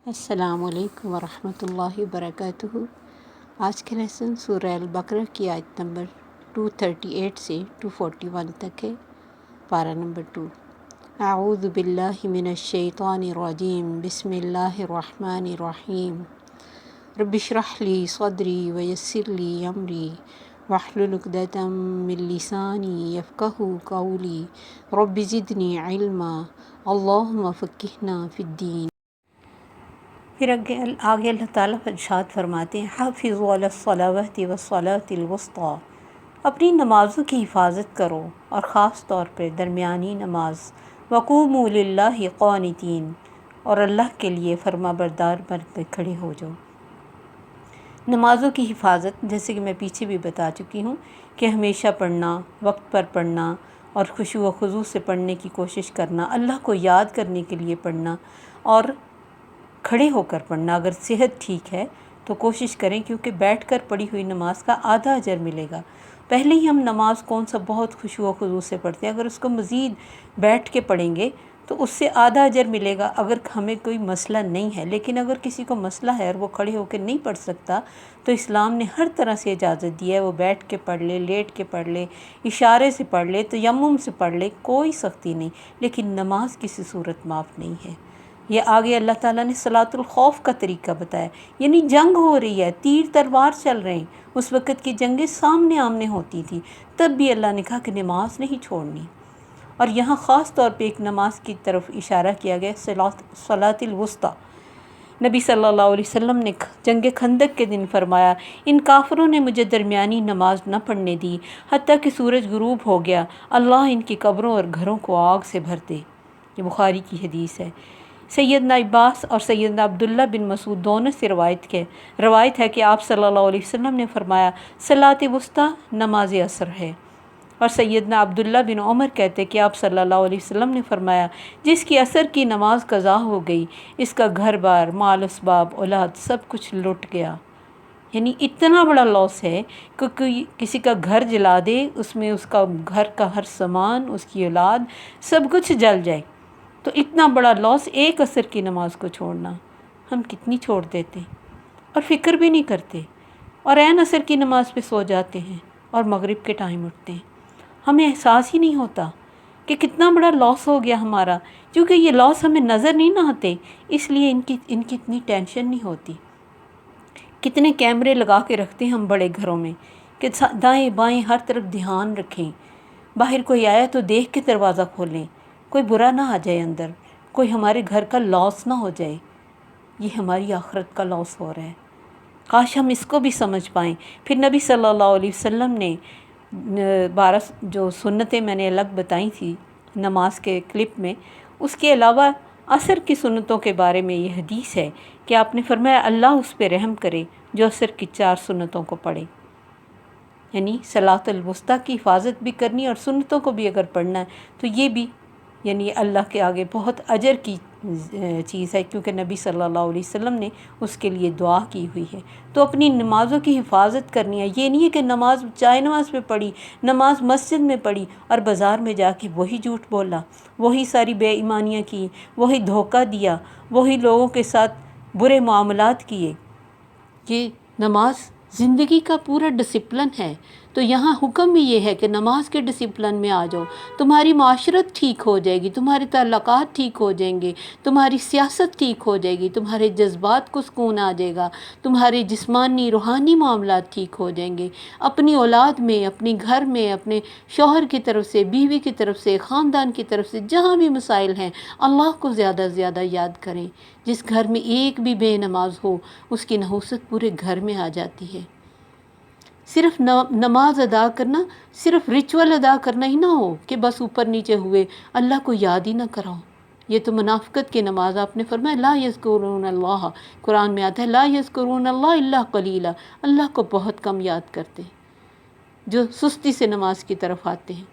السلام علیکم ورحمۃ اللہ وبرکاتہ۔ آج کا لیسن سورہ البقرہ کی آیت نمبر 238 سے 241 تک ہے۔ پارہ نمبر 2۔ اعوذ باللہ من الشیطان الرجیم، بسم اللہ الرحمن الرحیم۔ رب اشرح لی صدری ویسر لی امری واحلل عقدۃ من لسانی یفقہوا قولی رب زدنی علما اللہم فقہنا فی الدین۔ پھر آگے اللہ تعالیٰ ارشاد فرماتے ہیں، حافظوا علی الصلوات والصلاۃ الوسطیٰ، اپنی نمازوں کی حفاظت کرو اور خاص طور پہ درمیانی نماز، وقوموا للہ قانتین، اور اللہ کے لیے فرما بردار بن کے کھڑے ہو جاؤ۔ نمازوں کی حفاظت، جیسے کہ میں پیچھے بھی بتا چکی ہوں کہ ہمیشہ پڑھنا، وقت پر پڑھنا اور خشوع و خضوع سے پڑھنے کی کوشش کرنا، اللہ کو یاد کرنے کے لیے پڑھنا اور کھڑے ہو کر پڑھنا۔ اگر صحت ٹھیک ہے تو کوشش کریں، کیونکہ بیٹھ کر پڑھی ہوئی نماز کا آدھا اجر ملے گا۔ پہلے ہی ہم نماز کون سا بہت خشوع و خضوع سے پڑھتے ہیں، اگر اس کو مزید بیٹھ کے پڑھیں گے تو اس سے آدھا اجر ملے گا، اگر ہمیں کوئی مسئلہ نہیں ہے۔ لیکن اگر کسی کو مسئلہ ہے اور وہ کھڑے ہو کے نہیں پڑھ سکتا تو اسلام نے ہر طرح سے اجازت دی ہے، وہ بیٹھ کے پڑھ لے، لیٹ کے پڑھ لے، اشارے سے پڑھ لے، تیمم سے پڑھ لے، کوئی سختی نہیں، لیکن نماز کسی صورت معاف نہیں ہے۔ یہ آگے اللہ تعالیٰ نے صلاۃ الخوف کا طریقہ بتایا، یعنی جنگ ہو رہی ہے، تیر تلوار چل رہے ہیں۔ اس وقت کی جنگیں سامنے آمنے ہوتی تھی، تب بھی اللہ نے کہا کہ نماز نہیں چھوڑنی۔ اور یہاں خاص طور پہ ایک نماز کی طرف اشارہ کیا گیا، صلاۃ الوسطیٰ۔ نبی صلی اللہ علیہ وسلم نے جنگ خندق کے دن فرمایا، ان کافروں نے مجھے درمیانی نماز نہ پڑھنے دی حتیٰ کہ سورج غروب ہو گیا، اللہ ان کی قبروں اور گھروں کو آگ سے بھر دے۔ یہ بخاری کی حدیث ہے۔ سیدنا عباس اور سیدنا عبداللہ بن مسعود دونوں سے روایت ہے کہ آپ صلی اللہ علیہ وسلم نے فرمایا، صلاۃ وسطیٰ نماز عصر ہے۔ اور سیدنا عبداللہ بن عمر کہتے کہ آپ صلی اللہ علیہ وسلم نے فرمایا، جس کی عصر کی نماز قضا ہو گئی، اس کا گھر بار، مال اسباب، اولاد سب کچھ لٹ گیا۔ یعنی اتنا بڑا لاس ہے کہ کوئی کسی کا گھر جلا دے، اس میں اس کا گھر کا ہر سامان، اس کی اولاد سب کچھ جل جائے، تو اتنا بڑا لاس ایک عصر کی نماز کو چھوڑنا۔ ہم کتنی چھوڑ دیتے اور فکر بھی نہیں کرتے، اور عین عصر کی نماز پہ سو جاتے ہیں اور مغرب کے ٹائم اٹھتے ہیں۔ ہمیں احساس ہی نہیں ہوتا کہ کتنا بڑا لاس ہو گیا ہمارا، کیونکہ یہ لاس ہمیں نظر نہیں نہ آتے، اس لیے ان کی اتنی ٹینشن نہیں ہوتی۔ کتنے کیمرے لگا کے رکھتے ہیں ہم بڑے گھروں میں کہ دائیں بائیں ہر طرف دھیان رکھیں، باہر کوئی آیا تو دیکھ کے دروازہ کھولیں، کوئی برا نہ آ جائے اندر، کوئی ہمارے گھر کا لاس نہ ہو جائے۔ یہ ہماری آخرت کا لاس ہو رہا ہے۔ کاش ہم اس کو بھی سمجھ پائیں۔ پھر نبی صلی اللہ علیہ وسلم نے 12 جو سنتیں میں نے الگ بتائی تھی نماز کے کلپ میں، اس کے علاوہ عصر کی سنتوں کے بارے میں یہ حدیث ہے کہ آپ نے فرمایا، اللہ اس پہ رحم کرے جو عصر کی 4 سنتوں کو پڑھے۔ یعنی صلاۃ الوسطیٰ کی حفاظت بھی کرنی اور سنتوں کو بھی اگر پڑھنا ہے تو یہ بھی یعنی اللہ کے آگے بہت اجر کی چیز ہے، کیونکہ نبی صلی اللہ علیہ وسلم نے اس کے لیے دعا کی ہوئی ہے۔ تو اپنی نمازوں کی حفاظت کرنی ہے۔ یہ نہیں ہے کہ نماز چائے نماز پہ پڑھی، نماز مسجد میں پڑھی اور بازار میں جا کے وہی جھوٹ بولا، وہی ساری بے ایمانیاں کی، وہی دھوکہ دیا، وہی لوگوں کے ساتھ برے معاملات کیے۔ کہ نماز زندگی کا پورا ڈسپلن ہے، تو یہاں حکم بھی یہ ہے کہ نماز کے ڈسپلن میں آ جاؤ، تمہاری معاشرت ٹھیک ہو جائے گی، تمہارے تعلقات ٹھیک ہو جائیں گے، تمہاری سیاست ٹھیک ہو جائے گی، تمہارے جذبات کو سکون آ جائے گا، تمہارے جسمانی روحانی معاملات ٹھیک ہو جائیں گے۔ اپنی اولاد میں، اپنے گھر میں، اپنے شوہر کی طرف سے، بیوی کی طرف سے، خاندان کی طرف سے جہاں بھی مسائل ہیں، اللہ کو زیادہ سے زیادہ یاد کریں۔ جس گھر میں ایک بھی بے نماز ہو، اس کی نحوست پورے گھر میں آ جاتی ہے۔ صرف نماز ادا کرنا، صرف ریچول ادا کرنا ہی نہ ہو کہ بس اوپر نیچے ہوئے، اللہ کو یاد ہی نہ کراؤ۔ یہ تو منافقت کی نماز، آپ نے فرمایا لا یذکرون اللہ، قرآن میں آتا ہے لا یذکرون اللہ الا قلیلا، اللہ کو بہت کم یاد کرتے ہیں، جو سستی سے نماز کی طرف آتے ہیں۔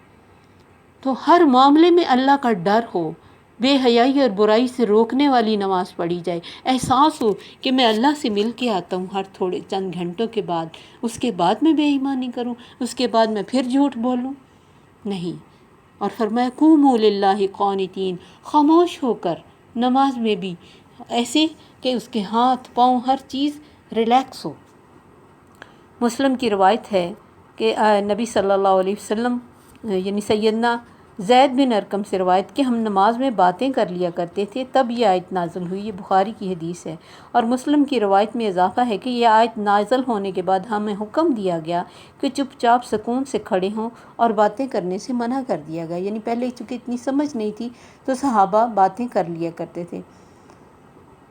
تو ہر معاملے میں اللہ کا ڈر ہو، بے حیائی اور برائی سے روکنے والی نماز پڑھی جائے، احساس ہو کہ میں اللہ سے مل کے آتا ہوں ہر تھوڑے چند گھنٹوں کے بعد، اس کے بعد میں بے ایمانی کروں، اس کے بعد میں پھر جھوٹ بولوں، نہیں۔ اور فرمایا قوموا للہ قانتین، خاموش ہو کر نماز میں بھی ایسے کہ اس کے ہاتھ پاؤں ہر چیز ریلیکس ہو۔ مسلم کی روایت ہے کہ نبی صلی اللہ علیہ وسلم یعنی سیدنا زید بن ارقم سے روایت کہ ہم نماز میں باتیں کر لیا کرتے تھے، تب یہ آیت نازل ہوئی۔ یہ بخاری کی حدیث ہے، اور مسلم کی روایت میں اضافہ ہے کہ یہ آیت نازل ہونے کے بعد ہمیں حکم دیا گیا کہ چپ چاپ سکون سے کھڑے ہوں اور باتیں کرنے سے منع کر دیا گیا۔ یعنی پہلے چونکہ اتنی سمجھ نہیں تھی تو صحابہ باتیں کر لیا کرتے تھے۔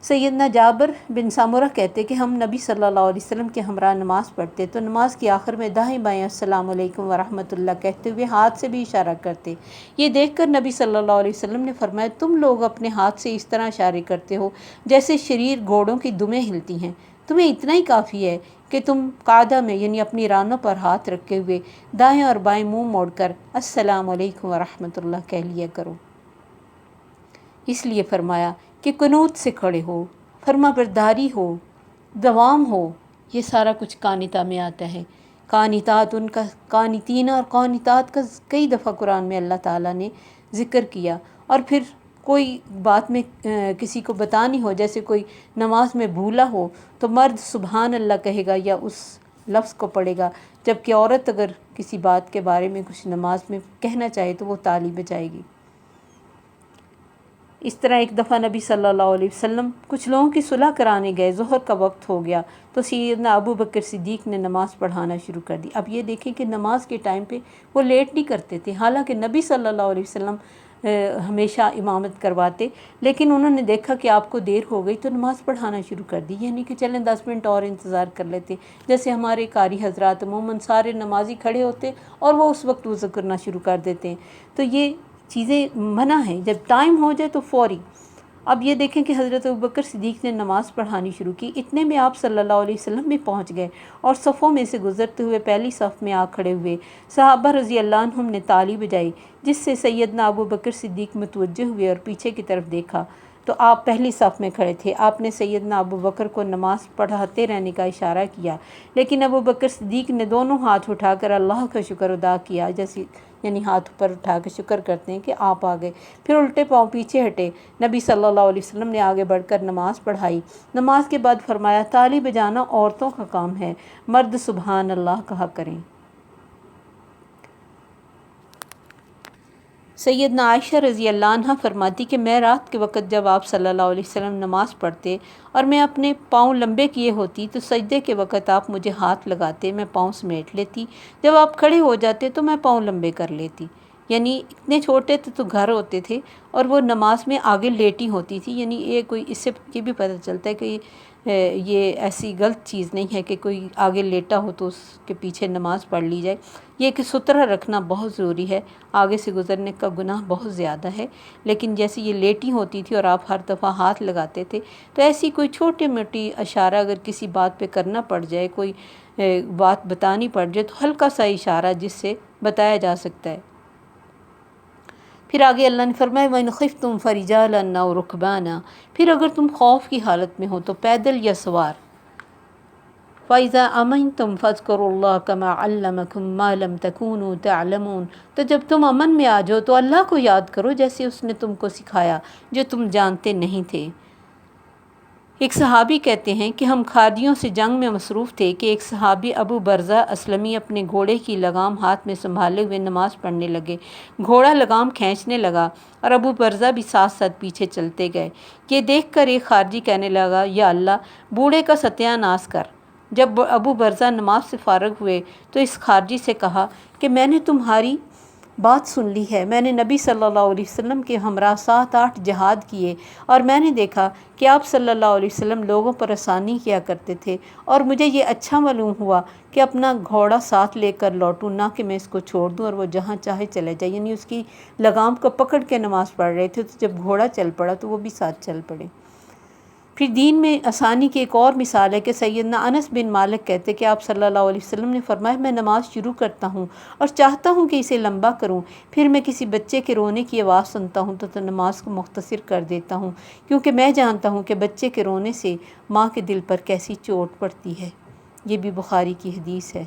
سیدنا جابر بن سامورہ کہتے کہ ہم نبی صلی اللہ علیہ وسلم کے ہمراہ نماز پڑھتے تو نماز کی آخر میں دائیں بائیں السلام علیکم ورحمۃ اللہ کہتے ہوئے ہاتھ سے بھی اشارہ کرتے۔ یہ دیکھ کر نبی صلی اللہ علیہ وسلم نے فرمایا، تم لوگ اپنے ہاتھ سے اس طرح اشارے کرتے ہو جیسے شریر گھوڑوں کی دمیں ہلتی ہیں، تمہیں اتنا ہی کافی ہے کہ تم قعدہ میں یعنی اپنی رانوں پر ہاتھ رکھے ہوئے دائیں اور بائیں منہ موڑ کر السلام علیکم ورحمۃ اللہ کہہ لیا کرو۔ اس لیے فرمایا کہ قنوت سے کھڑے ہو، فرما برداری ہو، دوام ہو۔ یہ سارا کچھ قانتہ میں آتا ہے۔ قانتات ان کا قانتین اور قانتات کا کئی دفعہ قرآن میں اللہ تعالیٰ نے ذکر کیا۔ اور پھر کوئی بات میں کسی کو بتانی ہو، جیسے کوئی نماز میں بھولا ہو تو مرد سبحان اللہ کہے گا یا اس لفظ کو پڑھے گا، جبکہ عورت اگر کسی بات کے بارے میں کچھ نماز میں کہنا چاہے تو وہ تالی بجائے گی۔ اس طرح ایک دفعہ نبی صلی اللہ علیہ وسلم کچھ لوگوں کی صلح کرانے گئے، ظہر کا وقت ہو گیا تو سیدنا ابو بکر صدیق نے نماز پڑھانا شروع کر دی۔ اب یہ دیکھیں کہ نماز کے ٹائم پہ وہ لیٹ نہیں کرتے تھے، حالانکہ نبی صلی اللہ علیہ وسلم ہمیشہ امامت کرواتے، لیکن انہوں نے دیکھا کہ آپ کو دیر ہو گئی تو نماز پڑھانا شروع کر دی، یعنی کہ چلیں 10 منٹ اور انتظار کر لیتے۔ جیسے ہمارے قاری حضرات عموماً سارے نمازی کھڑے ہوتے اور وہ اس وقت وضو کرنا شروع کر دیتے ہیں، تو یہ چیزیں منع ہیں، جب ٹائم ہو جائے تو فوری۔ اب یہ دیکھیں کہ حضرت ابوبکر صدیق نے نماز پڑھانی شروع کی، اتنے میں آپ صلی اللہ علیہ وسلم بھی پہنچ گئے اور صفوں میں سے گزرتے ہوئے پہلی صف میں آ کھڑے ہوئے۔ صحابہ رضی اللہ عنہم نے تالی بجائی، جس سے سیدنا ابوبکر صدیق متوجہ ہوئے اور پیچھے کی طرف دیکھا تو آپ پہلی صف میں کھڑے تھے۔ آپ نے سیدنا ابوبکر کو نماز پڑھاتے رہنے کا اشارہ کیا، لیکن ابوبکر صدیق نے دونوں ہاتھ اٹھا کر اللہ کا شکر ادا کیا، جیسے یعنی ہاتھ پر اٹھا کے شکر کرتے ہیں کہ آپ آ گئے۔ پھر الٹے پاؤں پیچھے ہٹے، نبی صلی اللہ علیہ وسلم نے آگے بڑھ کر نماز پڑھائی۔ نماز کے بعد فرمایا، تالی بجانا عورتوں کا کام ہے، مرد سبحان اللہ کہا کریں۔ سیدنا عائشہ رضی اللہ عنہ فرماتی کہ میں رات کے وقت جب آپ صلی اللہ علیہ وسلم نماز پڑھتے اور میں اپنے پاؤں لمبے کیے ہوتی تو سجدے کے وقت آپ مجھے ہاتھ لگاتے، میں پاؤں سمیٹ لیتی، جب آپ کھڑے ہو جاتے تو میں پاؤں لمبے کر لیتی۔ یعنی اتنے چھوٹے تو گھر ہوتے تھے اور وہ نماز میں آگے لیٹی ہوتی تھی، یعنی یہ کوئی اس سے یہ بھی پتہ چلتا ہے کہ یہ ایسی غلط چیز نہیں ہے کہ کوئی آگے لیٹا ہو تو اس کے پیچھے نماز پڑھ لی جائے۔ یہ کہ سترہ رکھنا بہت ضروری ہے، آگے سے گزرنے کا گناہ بہت زیادہ ہے، لیکن جیسے یہ لیٹی ہوتی تھی اور آپ ہر دفعہ ہاتھ لگاتے تھے تو ایسی کوئی چھوٹی موٹی اشارہ اگر کسی بات پہ کرنا پڑ جائے، کوئی بات بتانی پڑ جائے تو ہلکا سا اشارہ جس سے بتایا جا سکتا ہے۔ پھر آگے اللہ نے فرمایا وَإِنْ خِفْتُمْ فَرِجَالًا أَوْ رُكْبَانًا، پھر اگر تم خوف کی حالت میں ہو تو پیدل یا سوار۔ فَإِذَا أَمِنْتُمْ فَاذْكُرُوا اللَّهَ كَمَا عَلَّمَكُمْ مَا لَمْ تَكُونُوا تَعْلَمُونَ، تو جب تم امن میں آ جاؤ تو اللہ کو یاد کرو جیسے اس نے تم کو سکھایا جو تم جانتے نہیں تھے۔ ایک صحابی کہتے ہیں کہ ہم خارجیوں سے جنگ میں مصروف تھے کہ ایک صحابی ابو برزہ اسلمی اپنے گھوڑے کی لگام ہاتھ میں سنبھالے ہوئے نماز پڑھنے لگے۔ گھوڑا لگام کھینچنے لگا اور ابو برزہ بھی ساتھ ساتھ پیچھے چلتے گئے۔ یہ دیکھ کر ایک خارجی کہنے لگا، یا اللہ بوڑھے کا ستیہ ناش کر۔ جب ابو برزہ نماز سے فارغ ہوئے تو اس خارجی سے کہا کہ میں نے تمہاری بات سن لی ہے، میں نے نبی صلی اللہ علیہ وسلم کے ہمراہ 7-8 جہاد کیے اور میں نے دیکھا کہ آپ صلی اللہ علیہ وسلم لوگوں پر آسانی کیا کرتے تھے، اور مجھے یہ اچھا معلوم ہوا کہ اپنا گھوڑا ساتھ لے کر لوٹوں، نہ کہ میں اس کو چھوڑ دوں اور وہ جہاں چاہے چلے جائے۔ یعنی اس کی لگام کو پکڑ کے نماز پڑھ رہے تھے، تو جب گھوڑا چل پڑا تو وہ بھی ساتھ چل پڑے۔ پھر دین میں آسانی کی ایک اور مثال ہے کہ سیدنا انس بن مالک کہتے کہ آپ صلی اللہ علیہ وسلم نے فرمایا میں نماز شروع کرتا ہوں اور چاہتا ہوں کہ اسے لمبا کروں، پھر میں کسی بچے کے رونے کی آواز سنتا ہوں تو نماز کو مختصر کر دیتا ہوں، کیونکہ میں جانتا ہوں کہ بچے کے رونے سے ماں کے دل پر کیسی چوٹ پڑتی ہے۔ یہ بھی بخاری کی حدیث ہے۔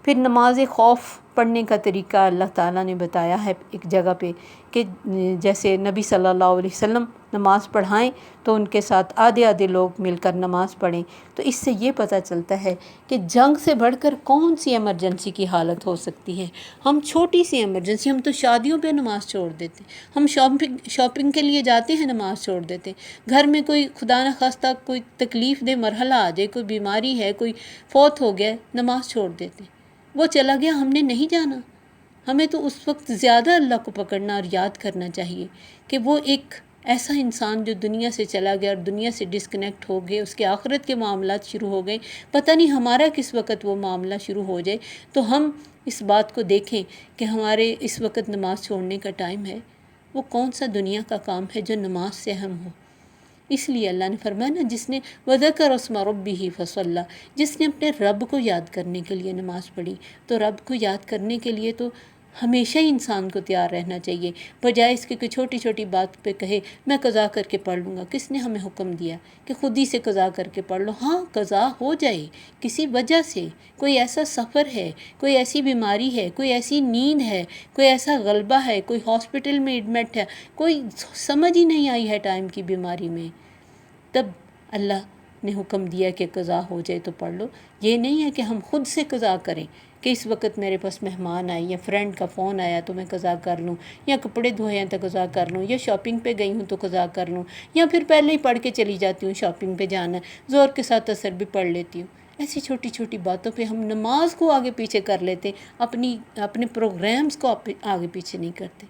پھر نماز خوف پڑھنے کا طریقہ اللہ تعالیٰ نے بتایا ہے ایک جگہ پہ کہ جیسے نبی صلی اللہ علیہ وسلم نماز پڑھائیں تو ان کے ساتھ آدھے آدھے لوگ مل کر نماز پڑھیں، تو اس سے یہ پتہ چلتا ہے کہ جنگ سے بڑھ کر کون سی ایمرجنسی کی حالت ہو سکتی ہے۔ ہم چھوٹی سی ایمرجنسی، ہم تو شادیوں پہ نماز چھوڑ دیتے ہیں، ہم شاپنگ کے لیے جاتے ہیں نماز چھوڑ دیتے ہیں، گھر میں کوئی خدا نخواستہ کوئی تکلیف دہ مرحلہ آ جائے، کوئی بیماری ہے، کوئی فوت ہو گیا، نماز چھوڑ دیتے ہیں، وہ چلا گیا ہم نے نہیں جانا۔ ہمیں تو اس وقت زیادہ اللہ کو پکڑنا اور یاد کرنا چاہیے کہ وہ ایک ایسا انسان جو دنیا سے چلا گیا اور دنیا سے ڈسکنیکٹ ہو گئے، اس کے آخرت کے معاملات شروع ہو گئے، پتہ نہیں ہمارا کس وقت وہ معاملہ شروع ہو جائے، تو ہم اس بات کو دیکھیں کہ ہمارے اس وقت نماز چھوڑنے کا ٹائم ہے۔ وہ کون سا دنیا کا کام ہے جو نماز سے اہم ہو؟ اس لیے اللہ نے فرمایا نا، جس نے وَذَكَرَ اسْمَ رَبِّهِ فَصَلَّى، جس نے اپنے رب کو یاد کرنے کے لیے نماز پڑھی، تو رب کو یاد کرنے کے لیے تو ہمیشہ ہی انسان کو تیار رہنا چاہیے، بجائے اس کے کوئی چھوٹی چھوٹی بات پہ کہے میں قضا کر کے پڑھ لوں گا۔ کس نے ہمیں حکم دیا کہ خود ہی سے قضا کر کے پڑھ لو؟ ہاں، قضا ہو جائے کسی وجہ سے، کوئی ایسا سفر ہے، کوئی ایسی بیماری ہے، کوئی ایسی نیند ہے، کوئی ایسا غلبہ ہے، کوئی ہاسپٹل میں ایڈمٹ ہے، کوئی سمجھ ہی نہیں آئی ہے ٹائم کی بیماری میں، تب اللہ نے حکم دیا کہ قضا ہو جائے تو پڑھ لو۔ یہ نہیں ہے کہ ہم خود سے قضا کریں کہ اس وقت میرے پاس مہمان آئے یا فرینڈ کا فون آیا تو میں قضا کر لوں، یا کپڑے دھوئے ہیں تو قضا کر لوں، یا شاپنگ پہ گئی ہوں تو قضا کر لوں، یا پھر پہلے ہی پڑھ کے چلی جاتی ہوں، شاپنگ پہ جانا ہے، زور کے ساتھ اثر بھی پڑھ لیتی ہوں۔ ایسی چھوٹی چھوٹی باتوں پہ ہم نماز کو آگے پیچھے کر لیتے، اپنے پروگرامز کو آگے پیچھے نہیں کرتے۔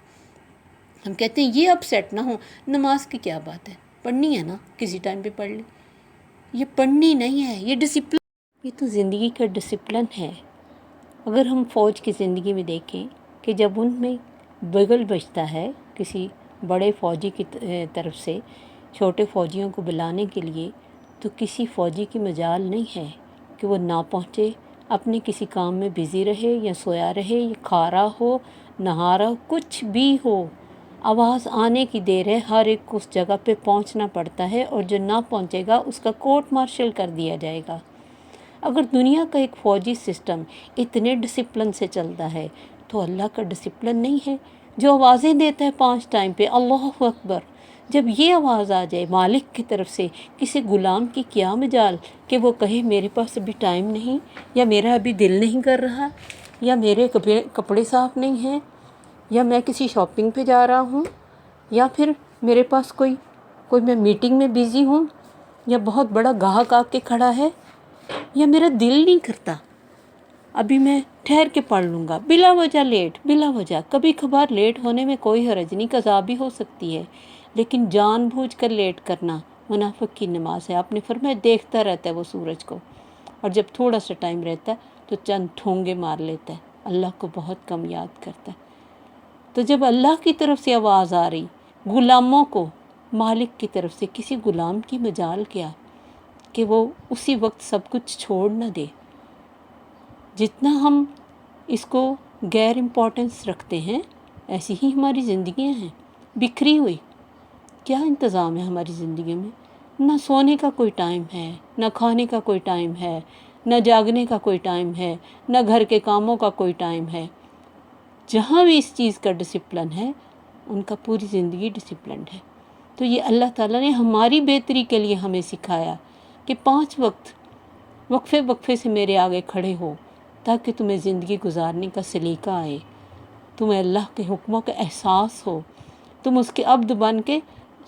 ہم کہتے ہیں یہ اپسیٹ نہ ہو، نماز کی کیا بات ہے، پڑھنی ہے نا، کسی ٹائم پہ پڑھ لیں۔ یہ پڑھنی نہیں ہے، یہ ڈسپلن، یہ تو زندگی کا ڈسپلن ہے۔ اگر ہم فوج کی زندگی میں دیکھیں کہ جب ان میں بگل بجتا ہے کسی بڑے فوجی کی طرف سے چھوٹے فوجیوں کو بلانے کے لیے، تو کسی فوجی کی مجال نہیں ہے کہ وہ نہ پہنچے، اپنے کسی کام میں بزی رہے یا سویا رہے یا کھا رہا ہو، نہا رہا ہو، کچھ بھی ہو، آواز آنے کی دیر ہے، ہر ایک کو اس جگہ پہ پہنچنا پڑتا ہے، اور جو نہ پہنچے گا اس کا کورٹ مارشل کر دیا جائے گا۔ اگر دنیا کا ایک فوجی سسٹم اتنے ڈسپلن سے چلتا ہے تو اللہ کا ڈسپلن نہیں ہے، جو آوازیں دیتا ہے 5 ٹائم پہ اللہ اکبر، جب یہ آواز آ جائے مالک کی طرف سے، کسی غلام کی کیا مجال کہ وہ کہے میرے پاس ابھی ٹائم نہیں، یا میرا ابھی دل نہیں کر رہا، یا میرے کپڑے صاف نہیں ہیں، یا میں کسی شاپنگ پہ جا رہا ہوں، یا پھر میرے پاس کوئی میں میٹنگ میں بیزی ہوں، یا بہت بڑا گاہک آ کے کھڑا ہے، یا میرا دل نہیں کرتا، ابھی میں ٹھہر کے پڑھ لوں گا، بلا وجہ لیٹ، بلا وجہ۔ کبھی کبھار لیٹ ہونے میں کوئی حرج نہیں، قضا بھی ہو سکتی ہے، لیکن جان بوجھ کر لیٹ کرنا منافق کی نماز ہے۔ آپ نے فرمایا دیکھتا رہتا ہے وہ سورج کو، اور جب تھوڑا سا ٹائم رہتا ہے تو چند ٹھونگے مار لیتا ہے، اللہ کو بہت کم یاد کرتا ہے۔ تو جب اللہ کی طرف سے آواز آ رہی، غلاموں کو مالک کی طرف سے، کسی غلام کی مجال کیا کہ وہ اسی وقت سب کچھ چھوڑ نہ دے۔ جتنا ہم اس کو غیر امپورٹنس رکھتے ہیں، ایسی ہی ہماری زندگیاں ہیں بکھری ہوئی۔ کیا انتظام ہے ہماری زندگی میں؟ نہ سونے کا کوئی ٹائم ہے، نہ کھانے کا کوئی ٹائم ہے، نہ جاگنے کا کوئی ٹائم ہے، نہ گھر کے کاموں کا کوئی ٹائم ہے۔ جہاں بھی اس چیز کا ڈسپلن ہے، ان کا پوری زندگی ڈسپلنڈ ہے۔ تو یہ اللہ تعالیٰ نے ہماری بہتری کے لیے ہمیں سکھایا کہ 5 وقت وقفے وقفے سے میرے آگے کھڑے ہو، تاکہ تمہیں زندگی گزارنے کا سلیقہ آئے، تمہیں اللہ کے حکموں کا احساس ہو، تم اس کے عبد بن کے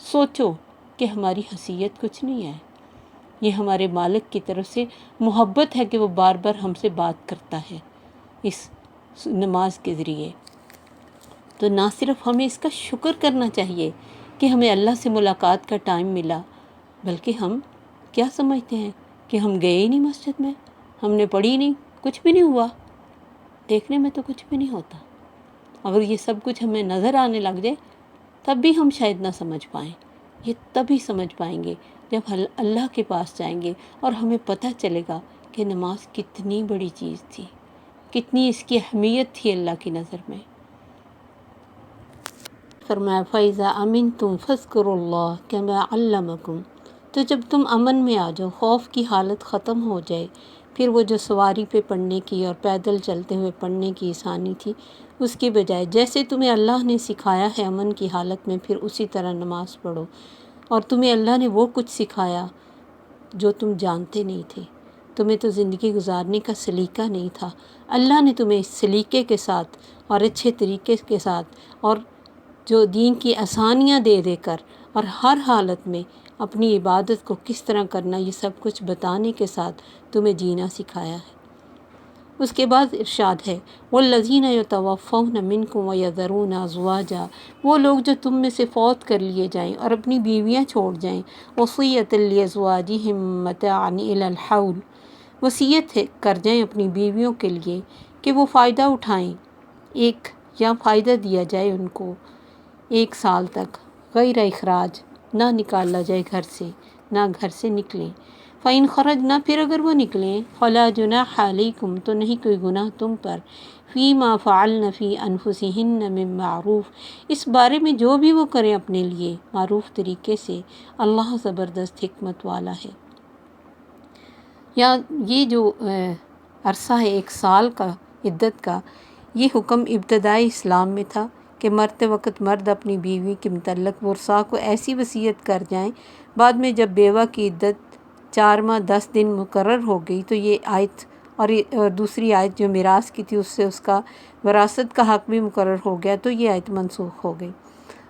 سوچو کہ ہماری حیثیت کچھ نہیں ہے، یہ ہمارے مالک کی طرف سے محبت ہے کہ وہ بار بار ہم سے بات کرتا ہے اس نماز کے ذریعے۔ تو نہ صرف ہمیں اس کا شکر کرنا چاہیے کہ ہمیں اللہ سے ملاقات کا ٹائم ملا، بلکہ ہم کیا سمجھتے ہیں کہ ہم گئے ہی نہیں مسجد میں، ہم نے پڑھی نہیں، کچھ بھی نہیں ہوا۔ دیکھنے میں تو کچھ بھی نہیں ہوتا۔ اگر یہ سب کچھ ہمیں نظر آنے لگ جائے تب بھی ہم شاید نہ سمجھ پائیں۔ یہ تبھی سمجھ پائیں گے جب اللہ کے پاس جائیں گے اور ہمیں پتہ چلے گا کہ نماز کتنی بڑی چیز تھی، کتنی اس کی اہمیت تھی اللہ کی نظر میں۔ فرمایا فَإِذَا أَمِنْتُمْ فَاذْكُرُوا اللَّهَ كَمَا عَلَّمَكُمْ، تو جب تم امن میں آ جاؤ، خوف کی حالت ختم ہو جائے، پھر وہ جو سواری پہ پڑھنے کی اور پیدل چلتے ہوئے پڑھنے کی آسانی تھی، اس کے بجائے جیسے تمہیں اللہ نے سکھایا ہے امن کی حالت میں، پھر اسی طرح نماز پڑھو۔ اور تمہیں اللہ نے وہ کچھ سکھایا جو تم جانتے نہیں تھے، تمہیں تو زندگی گزارنے کا سلیقہ نہیں تھا، اللہ نے تمہیں اس سلیقے کے ساتھ اور اچھے طریقے کے ساتھ اور جو دین کی آسانیاں دے دے کر اور ہر حالت میں اپنی عبادت کو کس طرح کرنا، یہ سب کچھ بتانے کے ساتھ تمہیں جینا سکھایا ہے۔ اس کے بعد ارشاد ہے وَالَّذِينَ يَتَوَفَّوْنَ مِنْكُمْ وَيَذَرُونَ أَزْوَاجًا، وہ لوگ جو تم میں سے فوت کر لیے جائیں اور اپنی بیویاں چھوڑ جائیں، وَصِيَّةً لِأَزْوَاجِهِمْ مَتَاعًا إِلَى الْحَوْلِ، وصیت کر جائیں اپنی بیویوں کے لیے کہ وہ فائدہ اٹھائیں، ایک یا فائدہ دیا جائے ان کو 1 سال تک، غیر اخراج، نہ نکالا جائے گھر سے، نہ گھر سے نکلیں۔ فَإِنْ خَرَجْنَا، پھر اگر وہ نکلیں، فَلَا جُنَاحَ عَلَيْكُمْ، تو نہیں کوئی گناہ تم پر، فِي مَا فَعَلْنَ فِي أَنفُسِهِنَّ مِن مَّعْرُوف، اس بارے میں جو بھی وہ کریں اپنے لیے معروف طریقے سے، اللہ زبردست حکمت والا ہے۔ یا یہ جو عرصہ ہے 1 سال کا عدت کا، یہ حکم ابتدائی اسلام میں تھا کہ مرتے وقت مرد اپنی بیوی کے متعلق ورثاء کو ایسی وصیت کر جائیں۔ بعد میں جب بیوہ کی عدت 4 ماہ 10 دن مقرر ہو گئی تو یہ آیت اور دوسری آیت جو میراث کی تھی اس سے اس کا وراثت کا حق بھی مقرر ہو گیا، تو یہ آیت منسوخ ہو گئی۔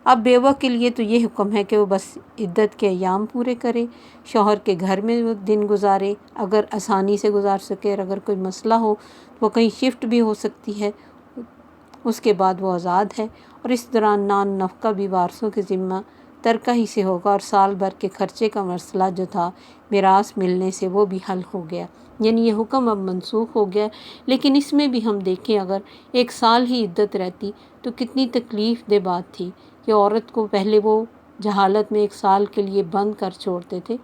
اب بیوہ کے لیے تو یہ حکم ہے کہ وہ بس عدت کے ایام پورے کرے، شوہر کے گھر میں وہ دن گزارے اگر آسانی سے گزار سکے، اور اگر کوئی مسئلہ ہو تو وہ کہیں شفٹ بھی ہو سکتی ہے، اس کے بعد وہ آزاد ہے، اور اس دوران نان نفقہ بھی وارثوں کے ذمہ ترکہ ہی سے ہوگا، اور سال بھر کے خرچے کا مسئلہ جو تھا میراث ملنے سے وہ بھی حل ہو گیا، یعنی یہ حکم اب منسوخ ہو گیا۔ لیکن اس میں بھی ہم دیکھیں اگر 1 سال ہی عدت رہتی تو کتنی تکلیف دہ بات تھی کہ عورت کو پہلے وہ جہالت میں 1 سال کے لیے بند کر چھوڑتے تھے،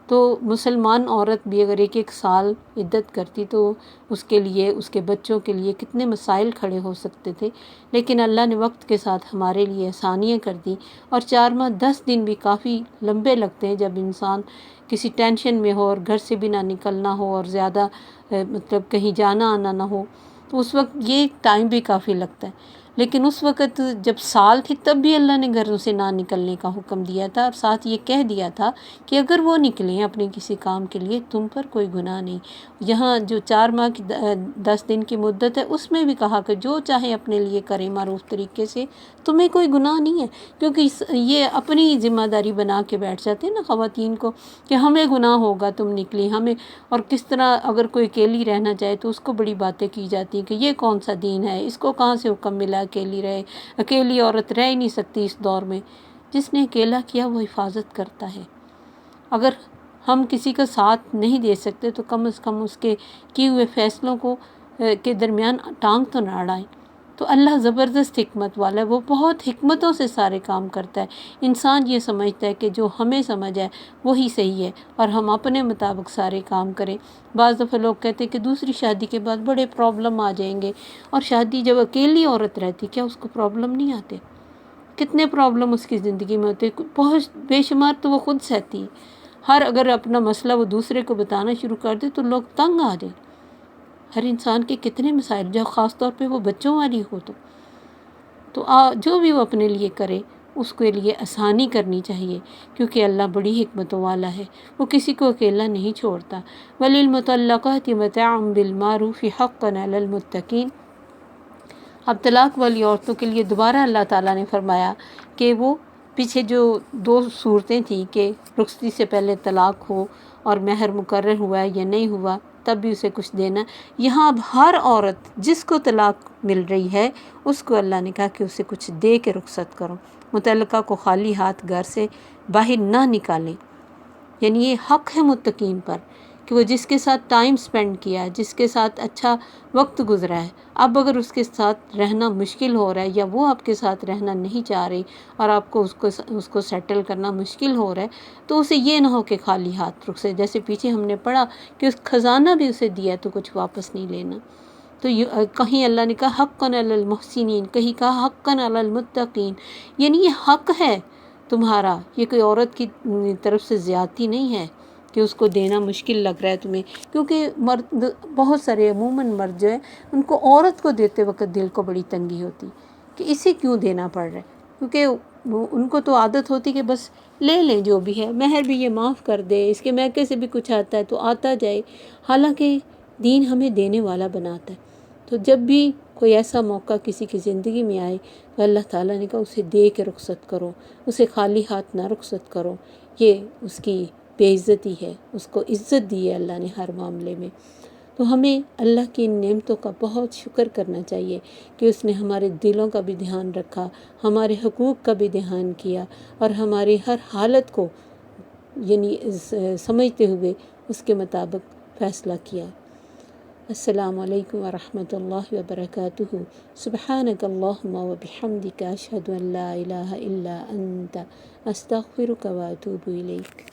تو مسلمان عورت بھی اگر 1 سال عدت کرتی تو اس کے لیے، اس کے بچوں کے لیے کتنے مسائل کھڑے ہو سکتے تھے، لیکن اللہ نے وقت کے ساتھ ہمارے لیے آسانیاں کر دی، اور 4 ماہ 10 دن بھی کافی لمبے لگتے ہیں جب انسان کسی ٹینشن میں ہو اور گھر سے بھی نہ نکلنا ہو اور زیادہ مطلب کہیں جانا آنا نہ ہو، تو اس وقت یہ ٹائم بھی کافی لگتا ہے۔ لیکن اس وقت جب سال تھی تب بھی اللہ نے گھروں سے نہ نکلنے کا حکم دیا تھا، اور ساتھ یہ کہہ دیا تھا کہ اگر وہ نکلیں اپنے کسی کام کے لیے تم پر کوئی گناہ نہیں۔ یہاں جو 4 ماہ کی 10 دن کی مدت ہے اس میں بھی کہا کہ جو چاہیں اپنے لیے کریں معروف طریقے سے، تمہیں کوئی گناہ نہیں ہے، کیونکہ یہ اپنی ذمہ داری بنا کے بیٹھ جاتے ہیں نا خواتین کو کہ ہمیں گناہ ہوگا تم نکلی، ہمیں، اور کس طرح اگر کوئی اکیلی رہنا چاہے تو اس کو بڑی باتیں کی جاتی ہیں کہ یہ کون سا دین ہے، اس کو کہاں سے حکم ملا اکیلی رہے، اکیلی عورت رہ ہی نہیں سکتی اس دور میں۔ جس نے اکیلا کیا وہ حفاظت کرتا ہے۔ اگر ہم کسی کا ساتھ نہیں دے سکتے تو کم از کم اس کے کیے ہوئے فیصلوں کو کے درمیان ٹانگ تو نہ اڑائیں۔ تو اللہ زبردست حکمت والا ہے، وہ بہت حکمتوں سے سارے کام کرتا ہے۔ انسان یہ سمجھتا ہے کہ جو ہمیں سمجھ ہے وہی صحیح ہے اور ہم اپنے مطابق سارے کام کریں۔ بعض دفعہ لوگ کہتے ہیں کہ دوسری شادی کے بعد بڑے پرابلم آ جائیں گے، اور شادی جب اکیلی عورت رہتی کیا اس کو پرابلم نہیں آتے؟ کتنے پرابلم اس کی زندگی میں ہوتے، بہت بے شمار تو وہ خود سہتی ہے۔ ہر اگر اپنا مسئلہ وہ دوسرے کو بتانا شروع کر دے تو لوگ تنگ آ جائیں۔ ہر انسان کے کتنے مسائل، جب خاص طور پہ وہ بچوں والی ہو تو جو بھی وہ اپنے لیے کرے اس کے لیے آسانی کرنی چاہیے، کیونکہ اللہ بڑی حکمتوں والا ہے، وہ کسی کو اکیلا نہیں چھوڑتا۔ وَلِلْمُطَلَّقَاتِ مَتَاعٌ بِالْمَعْرُوفِ حَقًّا عَلَى الْمُتَّقِينَ۔ اب طلاق والی عورتوں کے لیے دوبارہ اللہ تعالیٰ نے فرمایا کہ وہ پیچھے جو 2 صورتیں تھیں کہ رخصتی سے پہلے طلاق ہو اور مہر مقرر ہوا ہے یا نہیں ہوا تب بھی اسے کچھ دینا، یہاں اب ہر عورت جس کو طلاق مل رہی ہے اس کو اللہ نے کہا کہ اسے کچھ دے کے رخصت کرو، متعلقہ کو خالی ہاتھ گھر سے باہر نہ نکالیں۔ یعنی یہ حق ہے متقین پر کہ وہ جس کے ساتھ ٹائم سپینڈ کیا، جس کے ساتھ اچھا وقت گزرا ہے، اب اگر اس کے ساتھ رہنا مشکل ہو رہا ہے یا وہ آپ کے ساتھ رہنا نہیں چاہ رہی اور آپ کو اس کو سیٹل کرنا مشکل ہو رہا ہے، تو اسے یہ نہ ہو کہ خالی ہاتھ رخ سے، جیسے پیچھے ہم نے پڑھا کہ اس خزانہ بھی اسے دیا تو کچھ واپس نہیں لینا۔ تو کہیں اللہ نے کہا حقاً علی المحسنین، کہیں کہا حقاً علی المتقین، یعنی یہ حق ہے تمہارا، یہ کوئی عورت کی طرف سے زیادتی نہیں ہے کہ اس کو دینا مشکل لگ رہا ہے تمہیں، کیونکہ مرد بہت سارے عموماً مرد جو ہے ان کو عورت کو دیتے وقت دل کو بڑی تنگی ہوتی کہ اسے کیوں دینا پڑ رہا ہے، کیونکہ ان کو تو عادت ہوتی کہ بس لے لیں جو بھی ہے، مہر بھی یہ معاف کر دے، اس کے میکے سے بھی کچھ آتا ہے تو آتا جائے، حالانکہ دین ہمیں دینے والا بناتا ہے۔ تو جب بھی کوئی ایسا موقع کسی کی زندگی میں آئے تو اللہ تعالیٰ نے کہا اسے دے کے رخصت کرو، اسے خالی ہاتھ نہ رخصت کرو، یہ اس کی بے عزتی ہے، اس کو عزت دی ہے اللہ نے ہر معاملے میں۔ تو ہمیں اللہ کی ان نعمتوں کا بہت شکر کرنا چاہیے کہ اس نے ہمارے دلوں کا بھی دھیان رکھا، ہمارے حقوق کا بھی دھیان کیا، اور ہماری ہر حالت کو یعنی سمجھتے ہوئے اس کے مطابق فیصلہ کیا۔ السلام علیکم ورحمۃ اللہ وبرکاتہ۔ سبحانک اللہم وبحمدک، اشہد ان لا الہ الا انت، استغفرک واتوب الیک۔